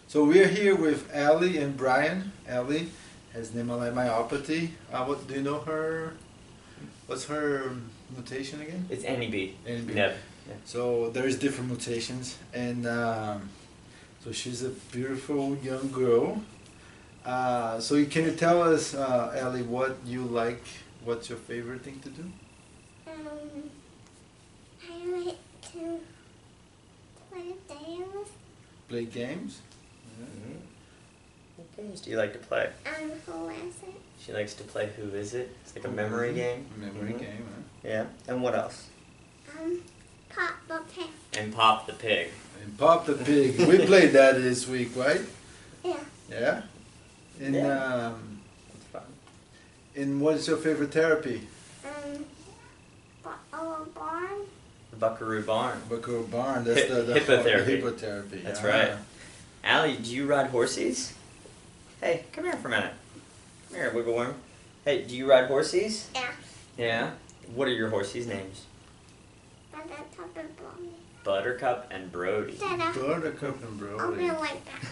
So we are here with Allie and Brian. Allie has nemaline myopathy. What do you know her? What's her mutation again? It's NEB. NEB. Yeah. So there's different mutations, and so she's a beautiful young girl. So can you tell us, Allie, what you like? What's your favorite thing to do? I like to play games. Play games? Mm-hmm. What games do you like to play? Who is it? She likes to play Who Is It? It's like a memory game. Memory game, huh? Yeah. And what else? Pop the Pig. And Pop the Pig. And Pop the Pig. We played that this week, right? Yeah. Yeah? And, Yeah. It's fun. and what's your favorite therapy? Barn. The Buckaroo Barn. Buckaroo Barn, that's the Hippotherapy. hippotherapy. That's Ah. right. Allie, do you ride horses? Hey, come here for a minute. Come here, wiggle worm. Hey, do you ride horses? Yeah. Yeah? What are your horses' names? Buttercup and Brody. Buttercup and I'll Brody. be like that.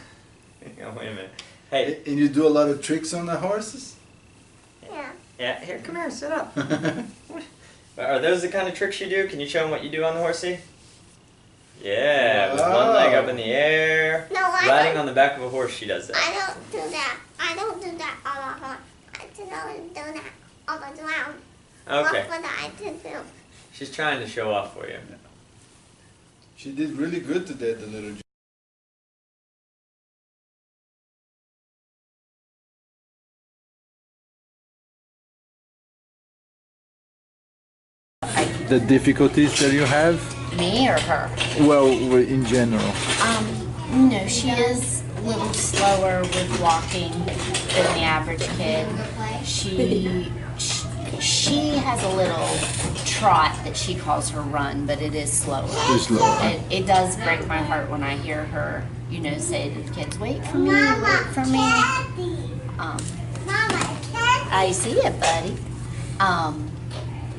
Oh, wait a minute. Hey. And you do a lot of tricks on the horses? Yeah. Yeah, here, come here, sit up. Are those the kind of tricks you do? Can you show them what you do on the horsey? Yeah, with one leg up in the air. No, I Riding don't. on the back of a horse, she does that. I don't do that. I don't do that all the time. I just don't do that all the time. Okay. What would I to do? She's trying to show off for you. She did really good today, the little. The difficulties that you have? Me or her? Well, in general. No, she is a little slower with walking than the average kid. She has a little trot that she calls her run, but it is slower. It's slower. It does break my heart when I hear her, say to the kids, wait for me, wait for me. I see it, buddy.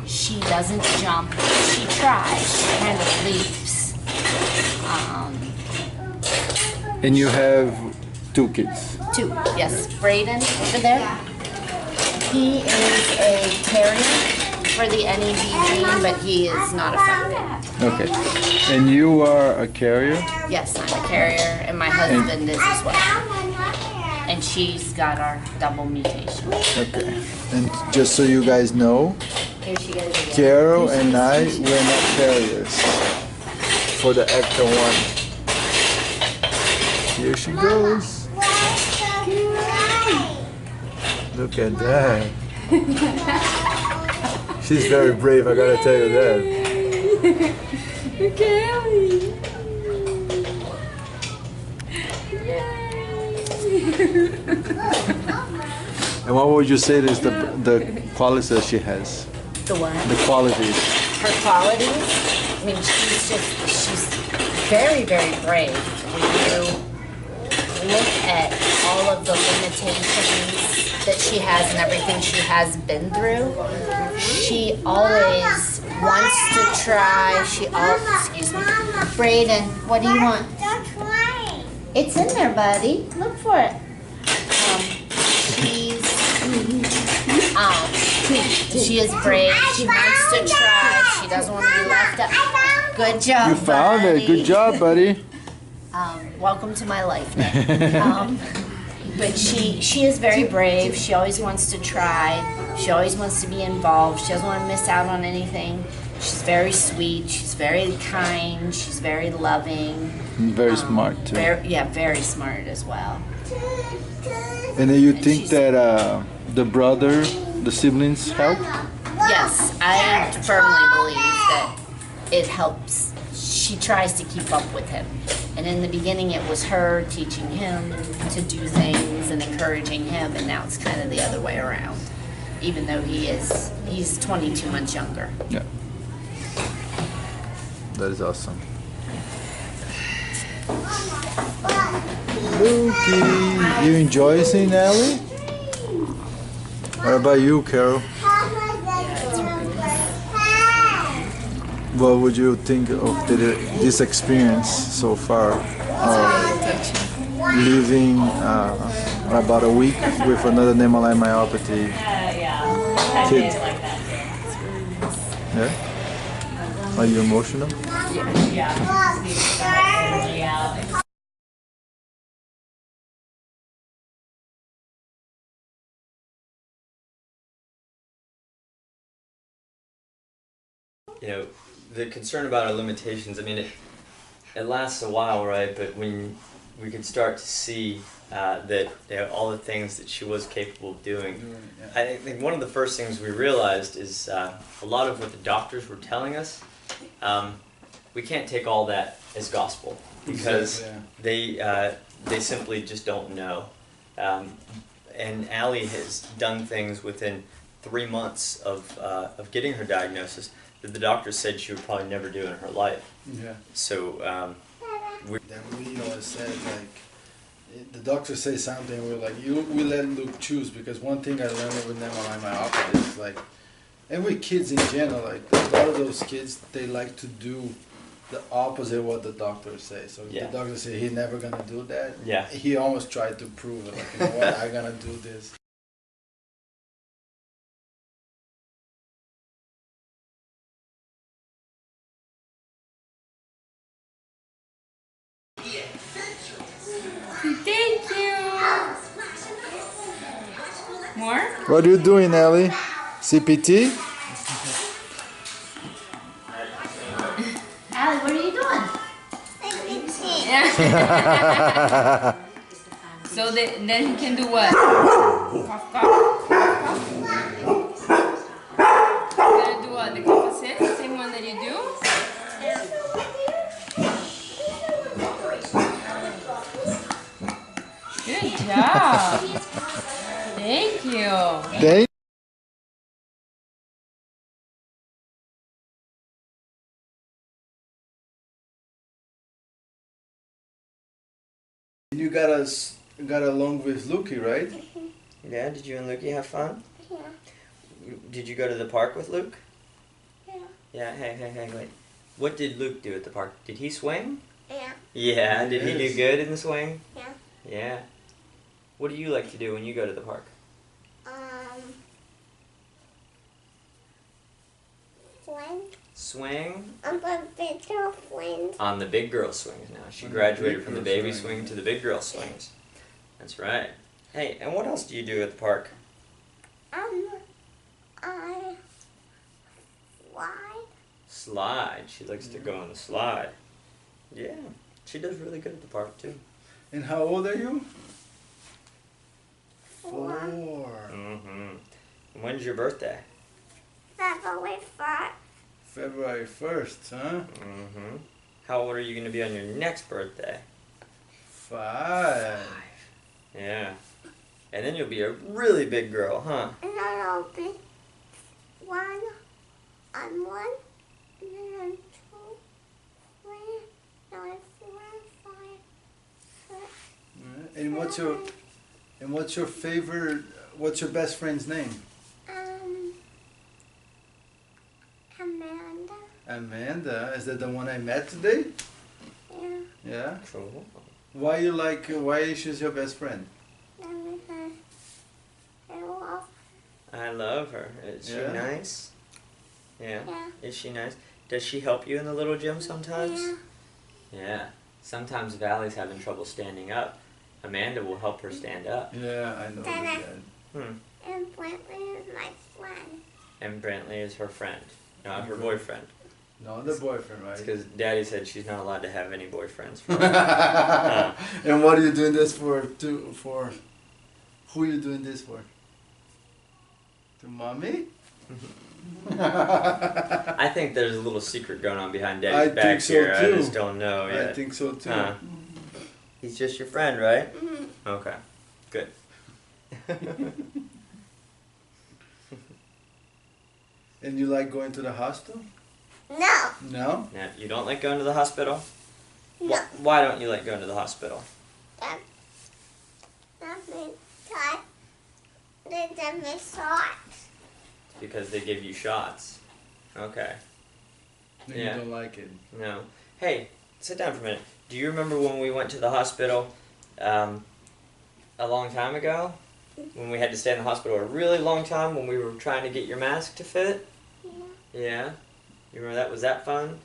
She doesn't jump. She tries. She kind of leaps. And you have 2 kids. 2, yes. Braden over there. He is a carrier for the NEB gene, but he is not affected. Okay. And you are a carrier? Yes, I'm a carrier, and my husband is as well. And she's got our double mutation. Okay. And just so you guys know, Here she goes again. Carol and I, we're not carriers for the extra one. Here she goes. Look at that. She's very brave, I gotta tell you that. And what would you say is the qualities that she has? The what? The qualities. Her qualities? I mean, she's very, very brave. When you look at all of the limitations that she has and everything she has been through, she always wants to try. Excuse me. Braden, what do you want? It's in there, buddy. Look for it. She is brave. She wants to try. She doesn't want to be left out. Good job, You found buddy. it. Good job, buddy. Welcome to my life now. But she is very brave. She always wants to try. She always wants to be involved. She doesn't want to miss out on anything. She's very sweet. She's very kind. She's very loving. Very smart too. Very smart as well. And then you think that the siblings help? Yes, I firmly believe that it helps. She tries to keep up with him. And in the beginning it was her teaching him to do things and encouraging him, and now it's kind of the other way around. Even though he's 22 months younger. Yeah. That is awesome. Luki, you enjoy seeing Ellie? What about you, Carol? What would you think of this experience so far? living about a week with another nemaline myopathy kid. Yeah? Are you emotional? You know, the concern about our limitations, I mean, it lasts a while, right? But when we could start to see that all the things that she was capable of doing, I think one of the first things we realized is a lot of what the doctors were telling us, we can't take all that as gospel because they simply just don't know. And Allie has done things within 3 months of getting her diagnosis that the doctor said she would probably never do in her life. Yeah. So then we always said, like, the doctor says something, we're like, we let Luke choose, because one thing I learned with nemaline myopathy is like, and with kids in general, like a lot of those kids, they like to do the opposite of what the doctor says. So if the doctor said he's never gonna do that, he almost tried to prove it, like, you know what, I'm gonna do this. Thank you. More? What are you doing, Ellie? CPT? Allie, what are you doing? So then he can do what? Cough, cough, cough, cough. You're gonna do what? The composite? The same one that you do? Good job. Thank you. Thank you. Got along with Lukey, right? yeah, did you and Lukey have fun? Yeah. Did you go to the park with Luke? Yeah. Yeah, hey, wait. What did Luke do at the park? Did he swing? Yeah. Yeah, did he do good in the swing? Yeah. Yeah. What do you like to do when you go to the park? Swing. Swing? I'm a big girlfriend. On the big girl swings now. She graduated from the baby swing to the big girl swings. That's right. Hey, and what else do you do at the park? I slide. Slide. She likes to go on the slide. Yeah, she does really good at the park too. And how old are you? 4. Mm-hmm. When's your birthday? February 1st. February 1st, huh? Mm-hmm. How old are you going to be on your next birthday? 5. Yeah. And then you'll be a really big girl, huh? And then I'll be 1 on 1, and then on 2, 3, and on 4, 5, 6. And what's your favorite? What's your best friend's name? Amanda. Amanda. Is that the one I met today? Yeah. Yeah. Cool. Why she's your best friend? Because I love. I love her. Is she nice? Yeah. Yeah. Is she nice? Does she help you in the little gym sometimes? Yeah. Yeah. Sometimes Valley's having trouble standing up. Amanda will help her stand up. Yeah, I know Dada. that. And Brantley is my friend. And Brantley is her friend, not her boyfriend. No, the boyfriend, right? Because Daddy said she's not allowed to have any boyfriends. And what are you doing this for? For who are you doing this for? To mommy? I think there's a little secret going on behind Daddy's I back think so here. too. I just don't know yet. I think so too. He's just your friend, right? Mm-hmm. Okay, good. And you like going to the hospital? No. No? Now, you don't like going to the hospital? No. Why don't you like going to the hospital? That means that they give me shots. Because they give you shots. Okay. No, Yeah. you don't like it. No. Hey, sit down for a minute. Do you remember when we went to the hospital a long time ago, when we had to stay in the hospital a really long time when we were trying to get your mask to fit? Yeah. Yeah? You remember that? Was that fun?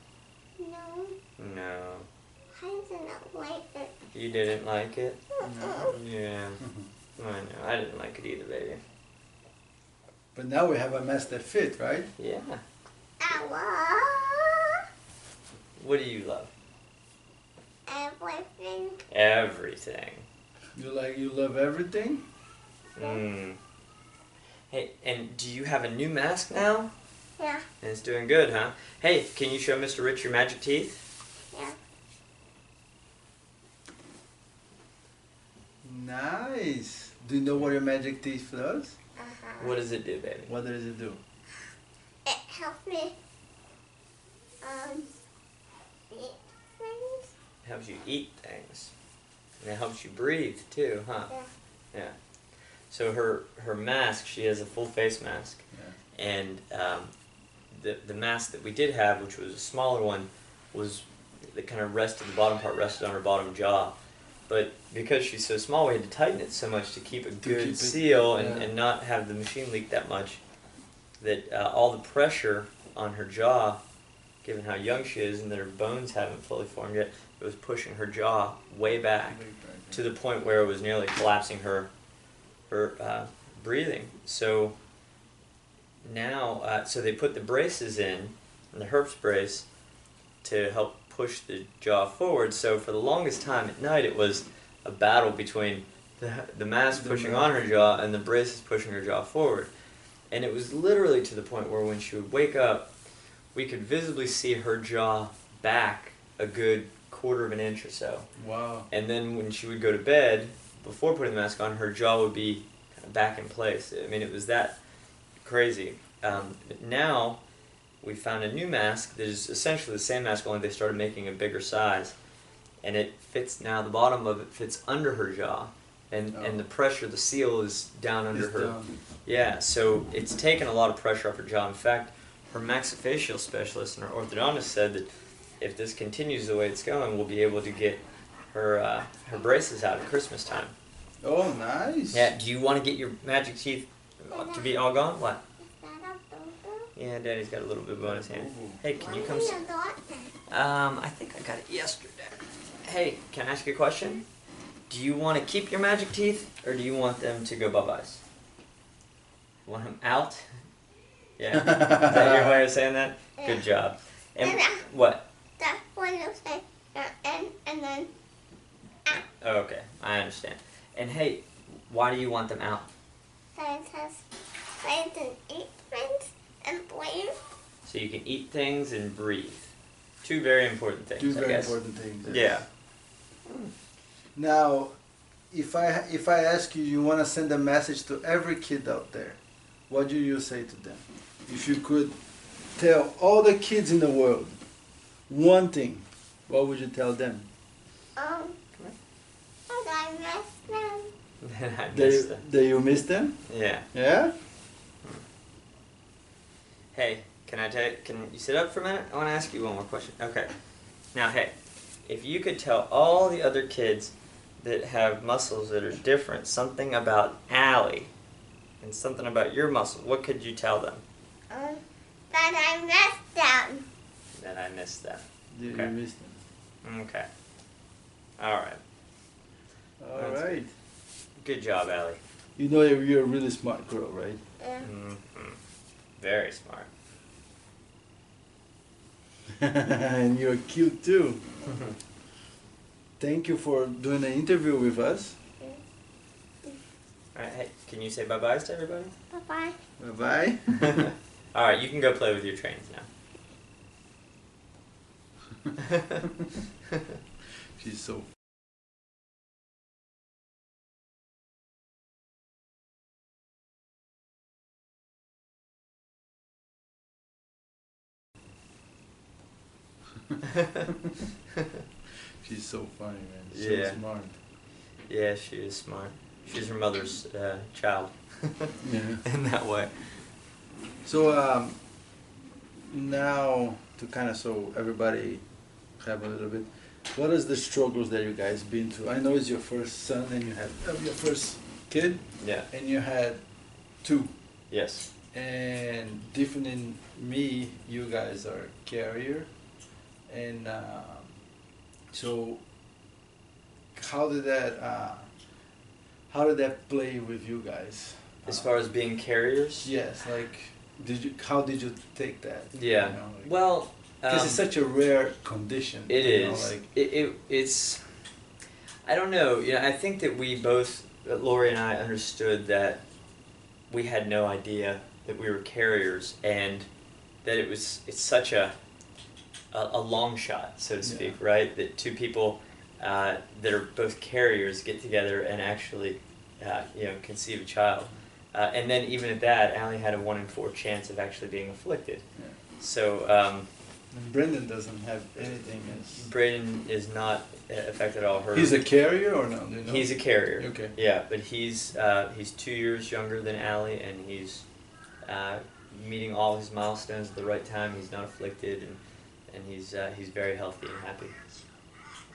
No. No. I didn't like it. You didn't like it? No. Yeah. I know. I didn't like it either, baby. But now we have a mask that fit, right? Yeah. I What do you love? everything. Everything. You love everything? Mm. Hey, and do you have a new mask now? Yeah. And it's doing good, huh? Hey, can you show Mr. Rich your magic teeth? Yeah. Nice. Do you know what your magic teeth does? What does it do, baby? What does it do? It helped me eat things. It helps you eat things. And it helps you breathe, too, huh? Yeah. Yeah. So her mask, she has a full face mask. Yeah. And the mask that we did have, which was a smaller one, was the kind of rested, the bottom part rested on her bottom jaw. But because she's so small, we had to tighten it so much to keep a good seal and not have the machine leak that much, that all the pressure on her jaw, given how young she is and that her bones haven't fully formed yet, it was pushing her jaw way back to the point where it was nearly collapsing her breathing. So now, so they put the braces in, the herpes brace, to help push the jaw forward. So for the longest time at night, it was a battle between the mask pushing on her jaw and the braces pushing her jaw forward. And it was literally to the point where when she would wake up, we could visibly see her jaw back a good quarter of an inch or so. Wow. And then when she would go to bed, before putting the mask on, her jaw would be kind of back in place. I mean, it was that crazy. But now, we found a new mask that is essentially the same mask, only they started making a bigger size. And it fits now, the bottom of it fits under her jaw. And the pressure, the seal is down under her. Down. Yeah, so it's taken a lot of pressure off her jaw. In fact, her maxillofacial specialist and her orthodontist said that if this continues the way it's going, we'll be able to get her braces out at Christmas time. Oh, nice. Yeah, do you want to get your magic teeth to be all gone? What? Is that a boo-boo? Yeah, Daddy's got a little bit on his hand. Hey, can you come Why see? you got that? I think I got it yesterday. Hey, can I ask you a question? Do you want to keep your magic teeth, or do you want them to go bye-byes? Want them out? Yeah. Is that your way of saying that? Yeah. Good job. And And, what? That's when you say and then Oh, okay, I understand. And hey, why do you want them out? scientists say to eat things and breathe. So you can eat things and breathe. Two very important things, Two I very guess. important things. Yeah. Now, if I ask you, you want to send a message to every kid out there, what do you say to them? If you could tell all the kids in the world one thing, what would you tell them? But I missed them. I missed them. Do you miss them? Yeah. Yeah? Hey, can you sit up for a minute? I want to ask you one more question. Okay. Now, hey, if you could tell all the other kids that have muscles that are different something about Allie and something about your muscle, what could you tell them? That I missed them. That I missed them. You Okay. miss them. Okay. All right. All That's right. Good job, Allie. You know you're a really smart girl, right? Yeah. Mm-hmm. Very smart. And you're cute too. Thank you for doing an interview with us. All right. Hey, can you say bye-byes to everybody? Bye-bye. Bye-bye. All right. You can go play with your trains now. She's so she's so funny, man. So Yeah. smart. Yeah, she is smart. She's her mother's child. Yeah. In that way. So now to kind of so everybody have a little bit. What is the struggles that you guys been through? I know it's your first son and you had your first kid, Yeah. and you had two. Yes. And different in me, you guys are carrier, and so how did that play with you guys? As far as being carriers. Yes, like how did you take that? Yeah. You know, like, Well. because it's such a rare condition. It you know, is. like, It's. I don't know. You know, I think that we both, Lori and I, understood that we had no idea that we were carriers, and that it's such a long shot, so to speak, Yeah. right? That two people that are both carriers get together and actually, conceive a child, and then even at that, Allie had a 1 in 4 chance of actually being afflicted. yeah. So. And Brendan doesn't have anything. Braden is not affected at all. He's a carrier or no? Do you know? He's a carrier. Okay. Yeah, but he's 2 years younger than Allie, and he's meeting all his milestones at the right time. He's not afflicted, and he's very healthy and happy.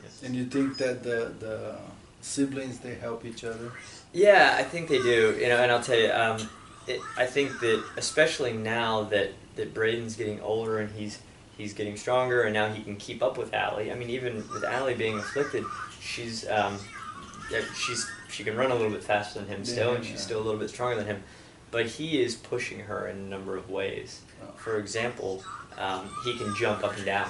Yes. And you think that the siblings, they help each other? Yeah, I think they do. You know, and I'll tell you, I think that especially now that Braden's getting older and he's getting stronger, and now he can keep up with Allie. I mean, even with Allie being afflicted, she can run a little bit faster than him still, and she's still a little bit stronger than him. But he is pushing her in a number of ways. Oh. For example, he can jump up and down,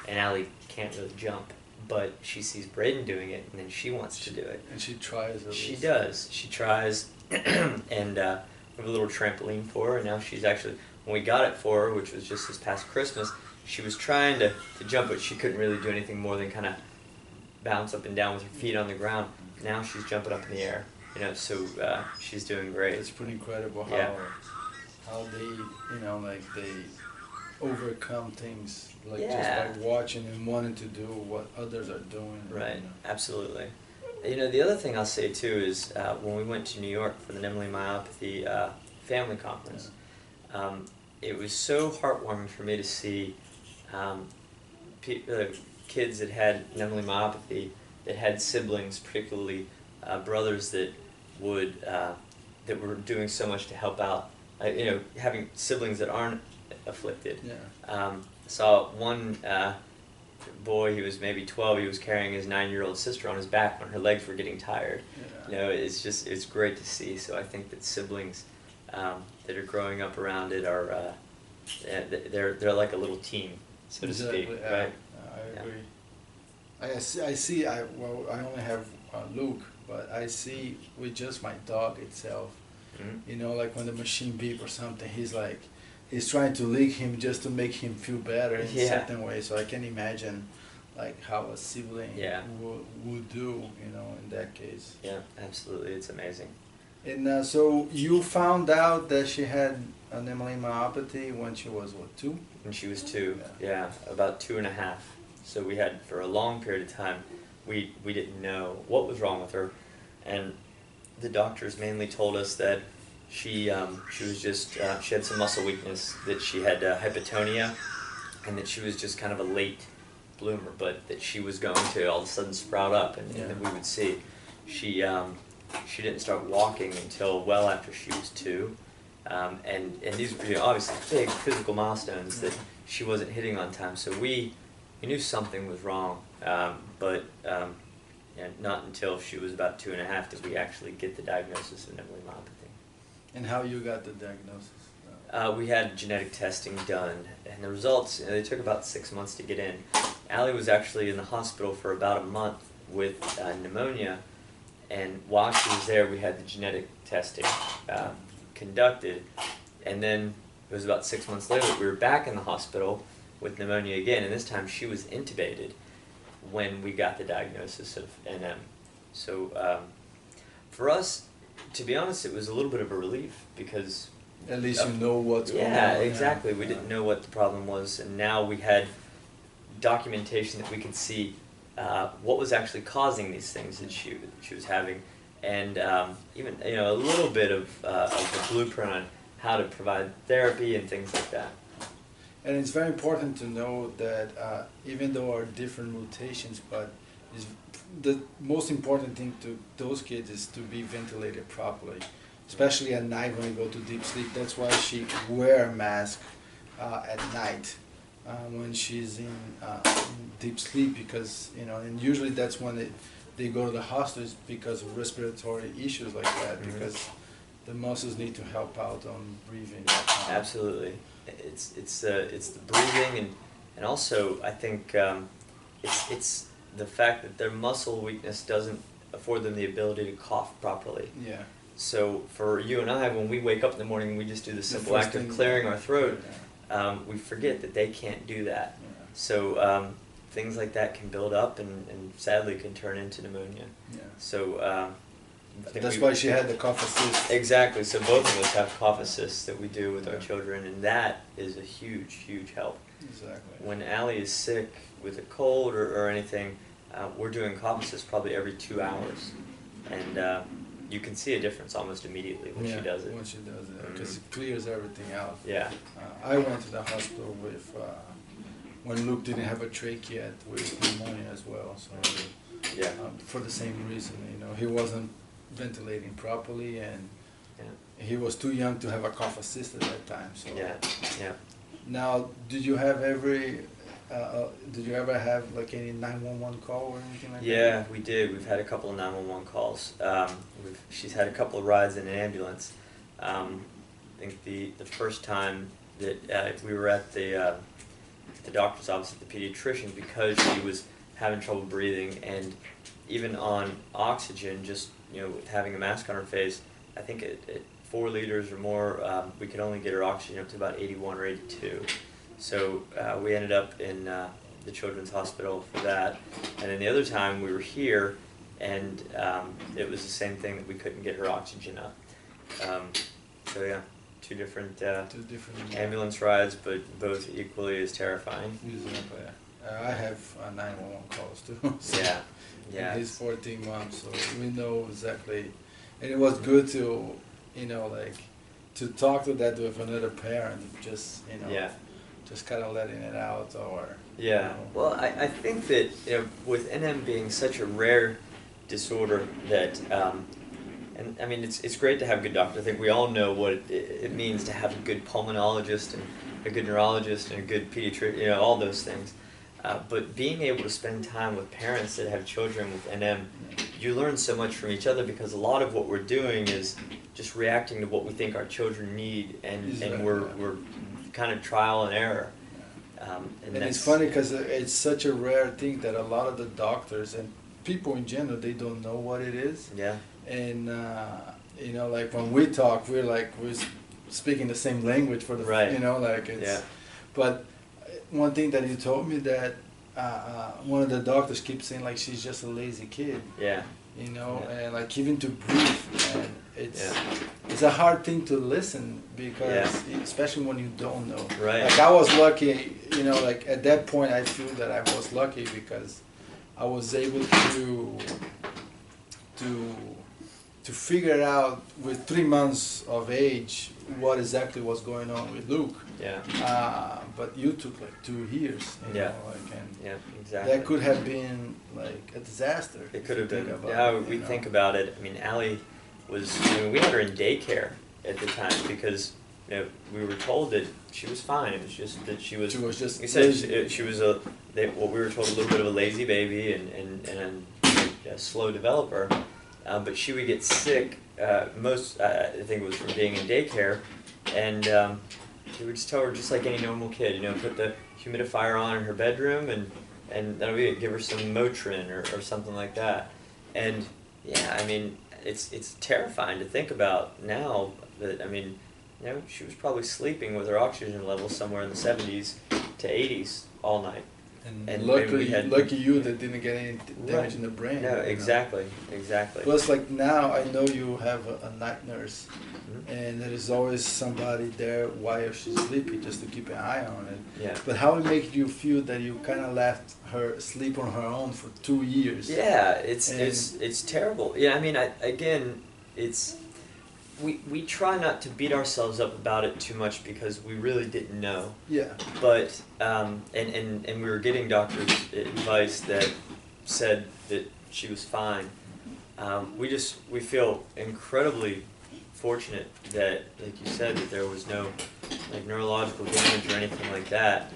and Allie can't really jump. But she sees Braden doing it, and then she wants to do it. And she tries. She does. She tries, and we have a little trampoline for her, and now she's actually, when we got it for her, which was just this past Christmas, she was trying to jump, but she couldn't really do anything more than kind of bounce up and down with her feet on the ground. Now she's jumping up in the air, you know, so she's doing great. It's pretty incredible how they, you know, like they overcome things, like just by watching and wanting to do what others are doing. Right, You know. absolutely. You know, the other thing I'll say too is when we went to New York for the nemaline myopathy family conference, it was so heartwarming for me to see kids that had nemaline myopathy that had siblings, particularly brothers that were doing so much to help out. You know, having siblings that aren't afflicted. Yeah. Saw one boy, he was maybe 12. He was carrying his 9-year-old sister on his back when her legs were getting tired. Yeah. You know, it's great to see. So I think that siblings that are growing up around it are they're like a little team, so to speak, right? I agree. I see. I only have Luke, but I see with just my dog itself. Mm-hmm. You know, like when the machine beep or something, he's trying to lick him just to make him feel better in a certain way. So I can imagine, like how a sibling would do, you know, in that case. Yeah, absolutely, it's amazing. And so you found out that she had a nemaline myopathy when she was what, 2? When she was 2, yeah, about 2.5. So we had, for a long period of time, we didn't know what was wrong with her, and the doctors mainly told us that she was just she had some muscle weakness, that she had hypotonia, and that she was just kind of a late bloomer, but that she was going to all of a sudden sprout up, and that we would see. She didn't start walking until well after she was 2, and these were obviously big physical milestones that she wasn't hitting on time. So we knew something was wrong, but not until she was about 2.5 did we actually get the diagnosis of nemaline myopathy. And how you got the diagnosis? We had genetic testing done, and the results, they took about 6 months to get in. Allie was actually in the hospital for about a month with pneumonia, and while she was there, we had the genetic testing conducted, and then it was about 6 months later we were back in the hospital with pneumonia again, and this time she was intubated when we got the diagnosis of NM. So for us, to be honest, it was a little bit of a relief, because at least you know what's going on. Yeah, exactly. We didn't know what the problem was, and now we had documentation that we could see what was actually causing these things that she was having, and even a little bit of a blueprint on how to provide therapy and things like that. And it's very important to know that even though are different mutations, but is the most important thing to those kids is to be ventilated properly, especially at night when you go to deep sleep. That's why she wear a mask at night when she's in deep sleep, because and usually that's when they go to the hospital because of respiratory issues like that, because the muscles need to help out on breathing. Absolutely, it's the breathing and also I think it's the fact that their muscle weakness doesn't afford them the ability to cough properly. Yeah. So for you and I, when we wake up in the morning and we just do the simple first act of thing- clearing our throat, Yeah. we forget that they can't do that. Yeah. So things like that can build up and sadly can turn into pneumonia. Yeah. So I think That's why she had the cough assist. Exactly. So both of us have cough assists that we do with our Yeah. children, and that is a huge help. Exactly. When Allie is sick with a cold or anything, we're doing cough assist probably every 2 hours, and you can see a difference almost immediately when she does it. When she does it, because it clears everything out. Yeah. I went to the hospital with when Luke didn't have a trach yet with pneumonia as well. So Yeah. for the same reason, he wasn't ventilating properly, and he was too young to have a cough assist at that time. So Yeah. now, did you ever have like any 911 call or anything like that? Yeah, we did. We've had a couple of 911 calls. She's had a couple of rides in an ambulance. I think the first time that we were at the doctor's office at the pediatrician, because she was having trouble breathing, and even on oxygen, just with having a mask on her face, I think at 4 liters or more, we could only get her oxygen up to about 81 or 82. So we ended up in the children's hospital for that, and then the other time we were here, and it was the same thing, that we couldn't get her oxygen up. So yeah, two different ambulance rides, but both equally as terrifying. Exactly. I have 911 calls too. So Yeah, yeah. and he's 14 months, so we know exactly. And it was good to, to talk to that with another parent, just Yeah. just kind of letting it out, or. Yeah. Well, I think that with NM being such a rare disorder that, and I mean it's great to have good doctors. I think we all know what it means to have a good pulmonologist and a good neurologist and a good pediatrician, all those things. But being able to spend time with parents that have children with NM, you learn so much from each other, because a lot of what we're doing is just reacting to what we think our children need, and we're kind of trial and error. And it's funny because it's such a rare thing that a lot of the doctors and people in general, they don't know what it is. Yeah. And like when we talk, we're speaking the same language for the Right. it's. Yeah. But one thing that you told me, that one of the doctors keeps saying like she's just a lazy kid. Yeah. Yeah. And like even to breathe, and it's a hard thing to listen, because especially when you don't know. Right. Like I was lucky, like at that point I feel that I was lucky, because I was able to figure out with 3 months of age what exactly was going on with Luke. Yeah. But you took like 2 years. Yeah. And Yeah. Exactly. that could have been like a disaster. It could have been. Yeah, We think about it. I mean, Allie was. we had her in daycare at the time, because we were told that she was fine. It was just that she was. She was just. We said she was what we were told, a little bit of a lazy baby and a slow developer, but she would get sick. Most I think it was from being in daycare, and we would just tell her, just like any normal kid, put the humidifier on in her bedroom, and that'll be it. Give her some Motrin or something like that. And yeah, I mean, it's terrifying to think about now. That she was probably sleeping with her oxygen level somewhere in the 70s to 80s all night. And lucky you that didn't get any damage in the brain. No, exactly. Plus, like now, I know you have a night nurse, and there is always somebody there while she's sleeping, just to keep an eye on it. Yeah. But how it makes you feel that you kind of left her sleep on her own for 2 years? Yeah, it's terrible. Yeah, I mean, it's we try not to beat ourselves up about it too much because we really didn't know. Yeah. But and we were getting doctors' advice that said that she was fine. We feel incredibly fortunate that, like you said, that there was no like neurological damage or anything like that.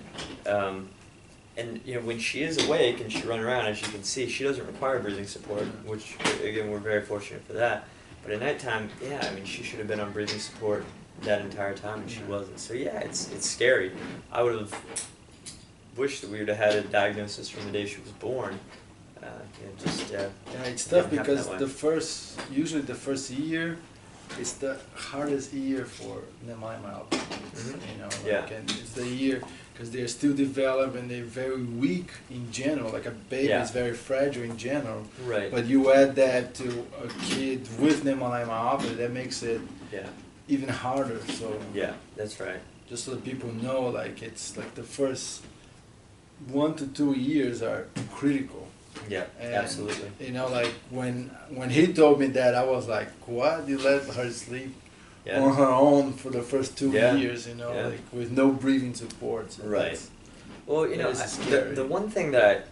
And you know, when she is awake and she runs around, as you can see, she doesn't require breathing support, which again we're very fortunate for that. But at nighttime, yeah, I mean, she should have been on breathing support that entire time, and she wasn't. So yeah, it's scary. I would have wished that we would have had a diagnosis from the day she was born. Yeah, it's tough didn't happen because that way. usually the first year is the hardest year for nemaline myopathy. Mhm. You know, Yeah. like, and it's the year because they're still developing, they're very weak in general. Like a baby Yeah. is very fragile in general. Right. But you add that to a kid with nemaline myopathy, that makes it Yeah. even harder. So Yeah. That's right. just so that people know, like it's like the first 1 to 2 years are critical. Yeah. And, Absolutely. You know, like when he told me that, I was like, "What? You let her sleep Yeah. on her own for the first 2 Yeah. years? You know, Yeah. like with no breathing support." So Right. that's- Well, you know, That is the scary. one thing that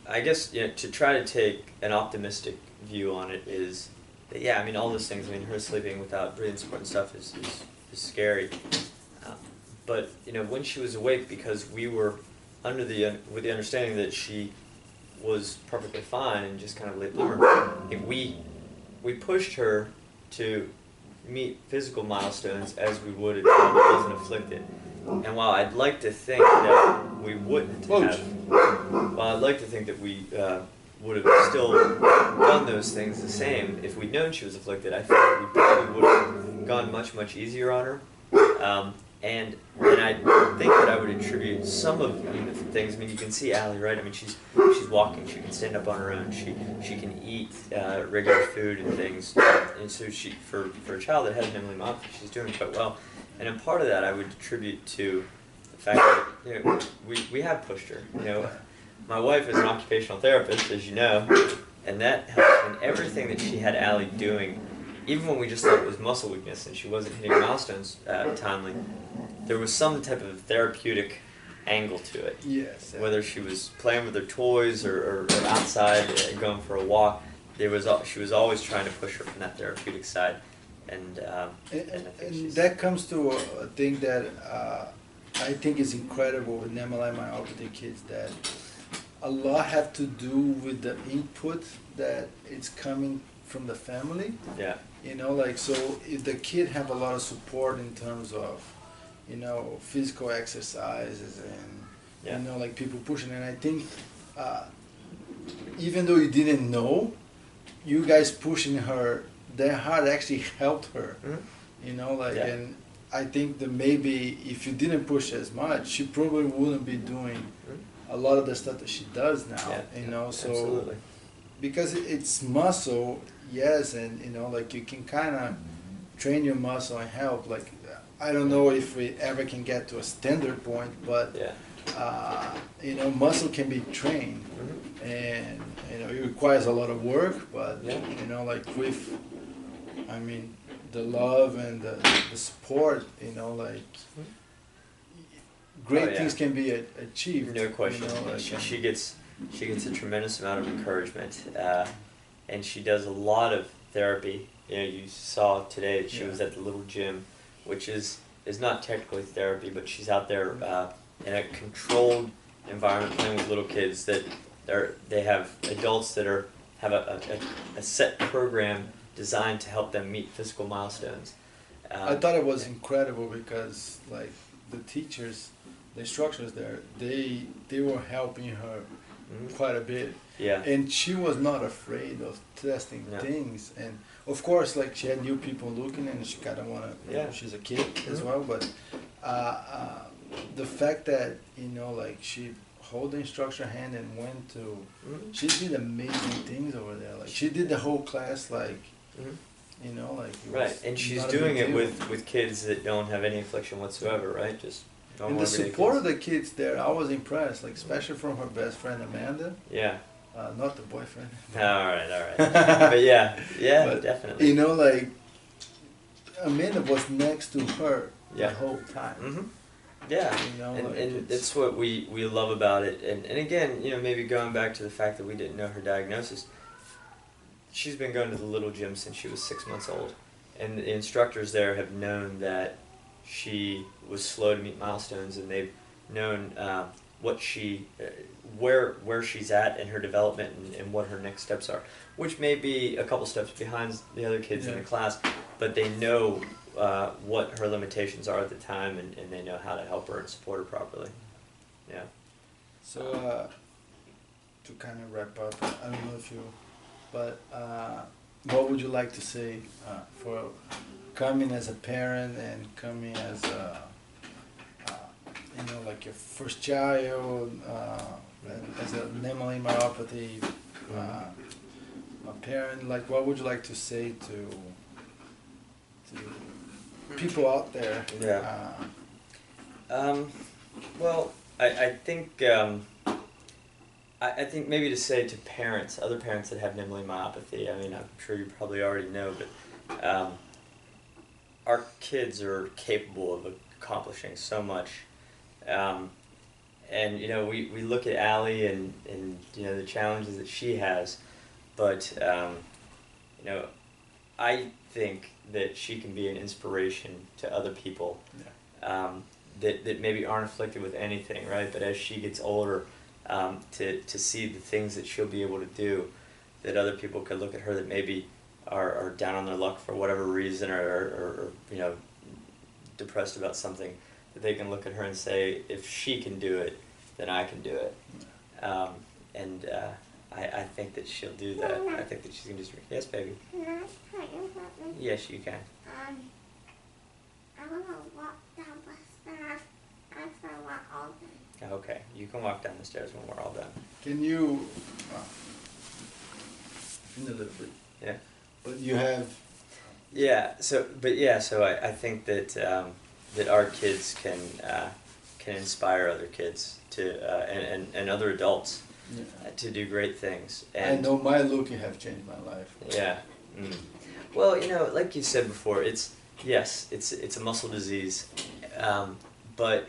I guess, you know, to try to take an optimistic view on it is that, yeah, I mean, all those things. I mean, her sleeping without breathing support and stuff is scary. But you know, when she was awake, because we were under with the understanding that she was perfectly fine and just kind of late bloomer, we pushed her to meet physical milestones as we would a child that wasn't afflicted. And while I'd like to think that we wouldn't have, while I'd like to think that we would have still done those things the same if we'd known she was afflicted, I think we probably would have gone much easier on her. And I think that I would attribute some of the things. I mean, you can see Allie, right? I mean, she's walking. She can stand up on her own. She can eat regular food and things. And so for a child that has nemaline myopathy, she's doing quite well. And a part of that I would attribute to the fact that, you know, we have pushed her. You know, my wife is an occupational therapist, as you know, and that helps. And everything that she had Allie doing, even when we just thought it was muscle weakness and she wasn't hitting milestones timely, there was some type of therapeutic angle to it. Yes. Whether she was playing with her toys or outside going for a walk, she was always trying to push her from that therapeutic side. And I think And that comes to a thing that I think is incredible with nemaline myopathy kids, that a lot have to do with the input that it's coming from the family. Yeah. You know, like, so if the kid have a lot of support in terms of, you know, physical exercises and, Yeah. you know, like people pushing. And I think even though you didn't know, you guys pushing her, that hard actually helped her. Mhm. You know, like, Yeah. and I think that maybe if you didn't push as much, she probably wouldn't be doing a lot of the stuff that she does now. Yeah. You know, so Absolutely. because it's muscle, yes, and you know, like you can kind of train your muscle and help. Like, I don't know if we ever can get to a standard point, but Yeah. you know, muscle can be trained, Mhm. and you know, it requires a lot of work. But Yeah. you know, like with, I mean, the love and the support, you know, like great Oh, yeah. things can be achieved. No question. You know, like, she gets a tremendous amount of encouragement, and she does a lot of therapy. You know, you saw today that she Yeah. was at the little gym, which is not technically therapy, but she's out there in a controlled environment playing with little kids that they have adults that have a set program designed to help them meet physical milestones. I thought it was incredible because like the teachers, the instructors there, they were helping her Mhm. quite a bit, Yeah. and she was not afraid of testing No. things. And of course, like she had new people looking, and she kind of wanna, Yeah. she's a kid as Mhm. well. But the fact that, you know, like she hold the instructor hand and went to, Mhm. she did amazing things over there. Like she did the whole class, like, Mhm. you know, like it Right, was and she's not a doing big it deal. with kids that don't have any affliction whatsoever, right? Just And normal the everyday support kids. of the kids there, I was impressed, like especially from her best friend Amanda, Yeah. not the boyfriend. All right. But yeah, But, definitely. You know, like Amanda was next to her Yeah. the whole time. Mm-hmm. Yeah, You know, and, like and it's what we love about it. And again, you know, maybe going back to the fact that we didn't know her diagnosis, she's been going to the little gym since she was 6 months old. And the instructors there have known that she was slow to meet milestones, and they've known what where she's at in her development, and what her next steps are, which may be a couple steps behind the other kids in the class, but they know what her limitations are at the time, and they know how to help her and support her properly. Yeah. So to kind of wrap up, I don't know if you, but what would you like to say for coming as a parent and coming as a, you know, like your first child, and as a nemaline myopathy, a parent, like what would you like to say to people out there? Yeah. Well, I think I think maybe to say to parents, other parents that have nemaline myopathy, I mean, I'm sure you probably already know, but our kids are capable of accomplishing so much. And, you know, we look at Allie and, you know, the challenges that she has, but, you know, I think that she can be an inspiration to other people that maybe aren't afflicted with anything, right? But as she gets older, to see the things that she'll be able to do, that other people could look at her that maybe are down on their luck for whatever reason, or you know, depressed about something, that they can look at her and say, if she can do it, then I can do it. I think that she'll do that. I think that she's going to do. Yes, baby. Can I tell you something? Yes, you can. I want to walk down the stairs after we're all done. Okay, you can walk down the stairs when we're all done. Can you, in a little bit, Yeah. but you have, Yeah. So I think that that our kids can inspire other kids to and other adults to do great things. And I know my looking have changed my life. yeah. Mm. Well, you know, like you said before, it's a muscle disease, but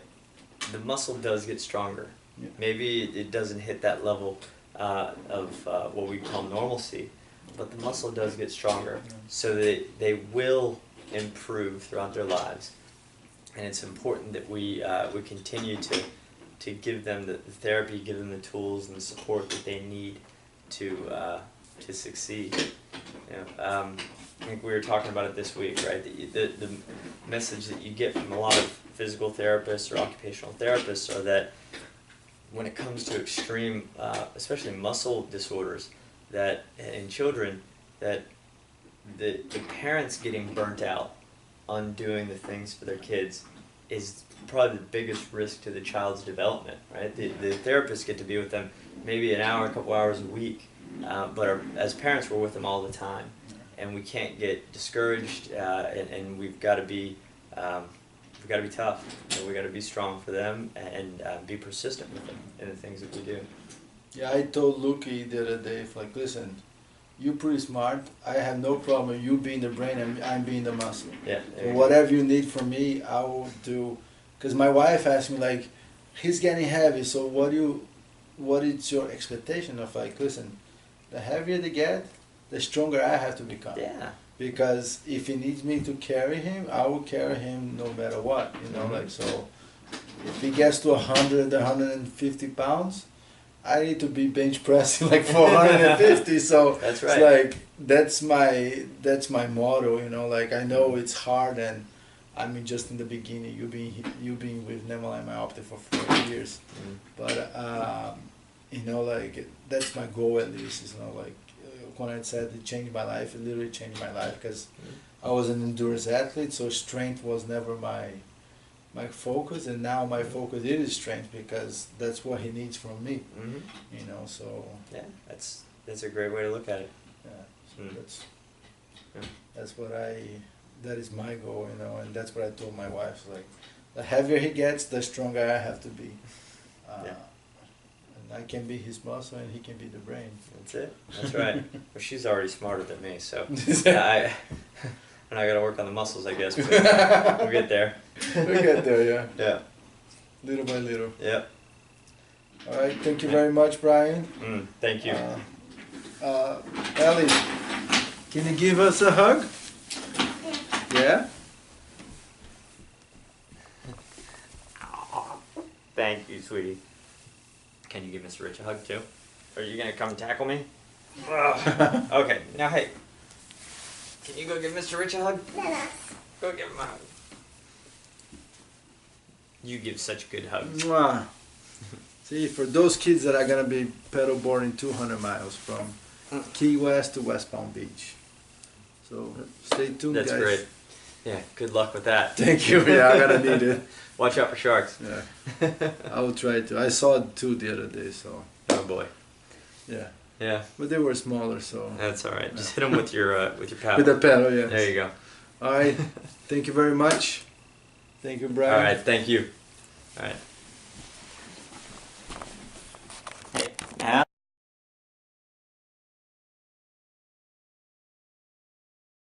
the muscle does get stronger. Yeah. Maybe it doesn't hit that level of what we call normalcy, but the muscle does get stronger, so that they will improve throughout their lives. And it's important that we continue to give them the therapy, give them the tools and the support that they need to succeed. You know, I think we were talking about it this week, right? The message that you get from a lot of physical therapists or occupational therapists are that when it comes to extreme, especially muscle disorders, that in children, that the parents getting burnt out on doing the things for their kids is probably the biggest risk to the child's development, right? The therapists get to be with them maybe an hour, a couple hours a week, but as parents, we're with them all the time, and we can't get discouraged, and we've got to be tough. And we've got to be strong for them, and be persistent with them in the things that we do. Yeah, I told Luki the other day, like, listen, you're pretty smart. I have no problem you being the brain and I'm being the muscle. Yeah. So whatever you need from me, I will do. Because my wife asked me, like, he's getting heavy, so what is your expectation of, like, listen, the heavier they get, the stronger I have to become. Yeah. Because if he needs me to carry him, I will carry him no matter what, you know, like, so if he gets to 100, 150 pounds, I need to be bench pressing like 450. So That's right. It's like that's my motto, you know. Like, I know it's hard, and I mean, just in the beginning, you being with nemaline myopathy for 4 years, but you know, like, that's my goal at least. Is, you know, like, when I said it changed my life, it literally changed my life, because I was an endurance athlete, so strength was never my focus, and now my focus is strength, because that's what he needs from me. You know, so yeah, that's a great way to look at it. Yeah, so that is my goal, you know, and that's what I told my wife. So, like, the heavier he gets, the stronger I have to be. And I can be his muscle, and he can be the brain. That's it. That's right. Well, she's already smarter than me, so And I gotta work on the muscles, I guess. But we'll get there. We'll get there, yeah. Yeah. Little by little. Yeah. All right, thank you very much, Brian. Thank you. Ellie, can you give us a hug? Yeah? Thank you, sweetie. Can you give Mr. Rich a hug too? Are you gonna come tackle me? Okay, now hey. Can you go give Mr. Rich a hug? Go give him a hug. You give such good hugs. Mwah. See, for those kids that are gonna be paddleboarding 200 miles from Key West to West Palm Beach. So stay tuned, That's guys. great. Yeah, good luck with that. Thank you. Yeah, I'm gonna need it. Watch out for sharks. Yeah, I will try to. I saw two the other day, so Oh boy. yeah. Yeah, But they were smaller, so. that's all right. Just hit them with your paddle. With the paddle, yeah. There you go. All right. Thank you very much. Thank you, Brian. All right, thank you. All right.